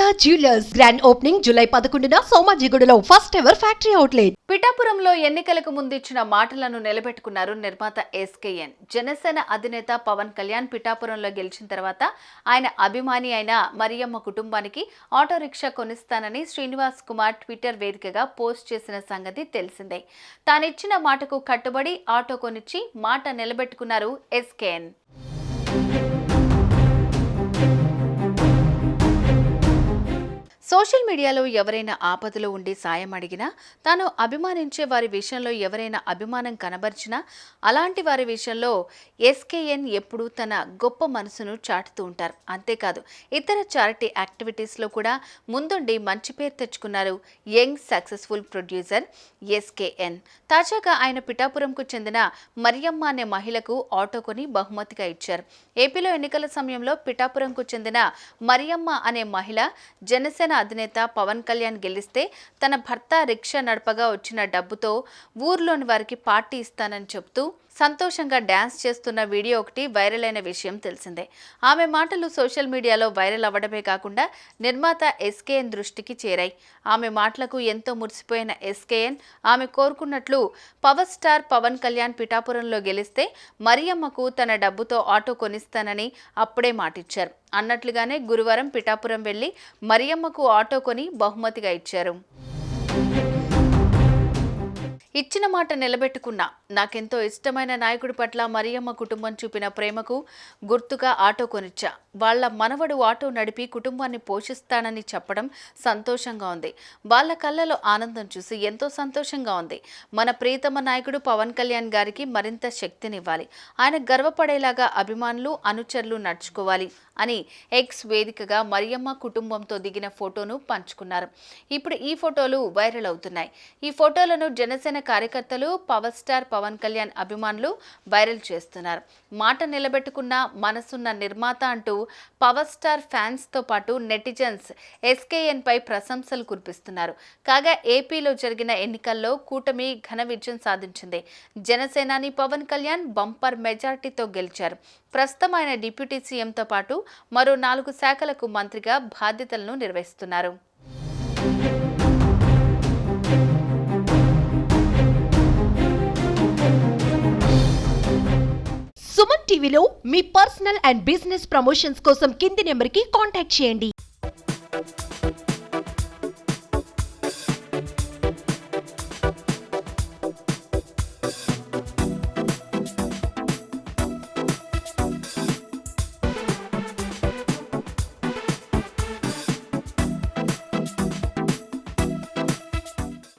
Sharada jewellers grand opening July 11న సోమాజిగూడలో first ever factory outlet. పిఠాపురంలో ఎన్నికలకు ముందు ఇచ్చిన మాటలను నిలబెట్టుకున్నారు నిర్మాత ఎస్కేఎన్. జనసేన అధినేత పవన్ కళ్యాణ్ పిఠాపురంలో గెలిచిన తర్వాత ఆయన అభిమాని అయిన మరియమ్మ కుటుంబానికి ఆటో రిక్షా కొనిస్తానని శ్రీనివాస్ కుమార్ ట్విట్టర్ వేదికగా పోస్ట్ చేసిన సంగతి తెలిసిందే. తానిచ్చిన మాటకు కట్టుబడి ఆటో కొనిచ్చి మాట నిలబెట్టుకున్నారు ఎస్కేఎన్. సోషల్ మీడియాలో ఎవరైనా ఆపదలో ఉండి సాయం అడిగినా, తాను అభిమానించే వారి విషయంలో ఎవరైనా అభిమానం కనబరిచినా, అలాంటి వారి విషయంలో ఎస్కేఎన్ ఎప్పుడూ తన గొప్ప మనసును చాటుతూ ఉంటారు. అంతేకాదు ఇతర చారిటీ యాక్టివిటీస్లో కూడా ముందుండి మంచి పేరు తెచ్చుకున్నారు యంగ్ సక్సెస్ఫుల్ ప్రొడ్యూసర్ ఎస్కేఎన్. తాజాగా ఆయన పిఠాపురంకు చెందిన మరియమ్మ అనే మహిళకు ఆటో కొని బహుమతిగా ఇచ్చారు. ఏపీలో ఎన్నికల సమయంలో పిఠాపురంకు చెందిన మరియమ్మ అనే మహిళ జనసేన అధినేత పవన్ కళ్యాణ్ గెలిస్తే తన భర్త రిక్షా నడపగా వచ్చిన డబ్బుతో ఊర్లోని వారికి పార్టీ ఇస్తానని చెబుతూ సంతోషంగా డ్యాన్స్ చేస్తున్న వీడియో ఒకటి వైరల్ అయిన విషయం తెలిసిందే. ఆమె మాటలు సోషల్ మీడియాలో వైరల్ అవ్వడమే కాకుండా నిర్మాత ఎస్కేఎన్ దృష్టికి చేరాయి. ఆమె మాటలకు ఎంతో మురిసిపోయిన ఎస్కేఎన్ ఆమె కోరుకున్నట్లు పవర్ స్టార్ పవన్ కళ్యాణ్ పిఠాపురంలో గెలిస్తే మరియమ్మకు తన డబ్బుతో ఆటో కొనిస్తానని అప్పుడే మాటిచ్చారు. అన్నట్లుగానే గురువారం పిఠాపురం వెళ్లి మరియమ్మకు ఆటో కొని బహుమతిగా ఇచ్చారు. ఇచ్చిన మాట నిలబెట్టుకున్నా. నాకెంతో ఇష్టమైన నాయకుడి పట్ల మరియమ్మ కుటుంబం చూపిన ప్రేమకు గుర్తుగా ఆటో కొనిచ్చా. వాళ్ల మనవడు ఆటో నడిపి కుటుంబాన్ని పోషిస్తానని చెప్పడం సంతోషంగా ఉంది. వాళ్ళ కళ్ళలో ఆనందం చూసి ఎంతో సంతోషంగా ఉంది. మన ప్రియతమ నాయకుడు పవన్ కళ్యాణ్ గారికి మరింత శక్తినివ్వాలి. ఆయన గర్వపడేలాగా అభిమానులు అనుచరులు నడుచుకోవాలి అని ఎక్స్ వేదికగా మరియమ్మ కుటుంబంతో దిగిన ఫోటోను పంచుకున్నారు. ఇప్పుడు ఈ ఫోటోలు వైరల్ అవుతున్నాయి. ఈ ఫోటోలను జనసేన కార్యకర్తలు, పవర్ స్టార్ పవన్ కళ్యాణ్ అభిమానులు వైరల్ చేస్తున్నారు. మాట నిలబెట్టుకున్న మనసున్న నిర్మాత అంటూ పవర్ స్టార్ ఫ్యాన్స్ తో పాటు నెటిజన్స్ ఎస్కేఎన్ పై ప్రశంసలు కురిపిస్తున్నారు. కాగా ఏపీలో జరిగిన ఎన్నికల్లో కూటమి ఘన విజయం సాధించింది. జనసేనాని పవన్ కళ్యాణ్ బంపర్ మెజార్టీతో గెలిచారు. ప్రస్తుతం ఆయన డిప్యూటీ సీఎంతో పాటు మరో 4 శాఖలకు మంత్రిగా బాధ్యతలను నిర్వహిస్తున్నారు. సుమన్ టీవీలో మీ పర్సనల్ అండ్ బిజినెస్ ప్రమోషన్స్ కోసం కింది నెంబర్కి కాంటాక్ట్ చేయండి.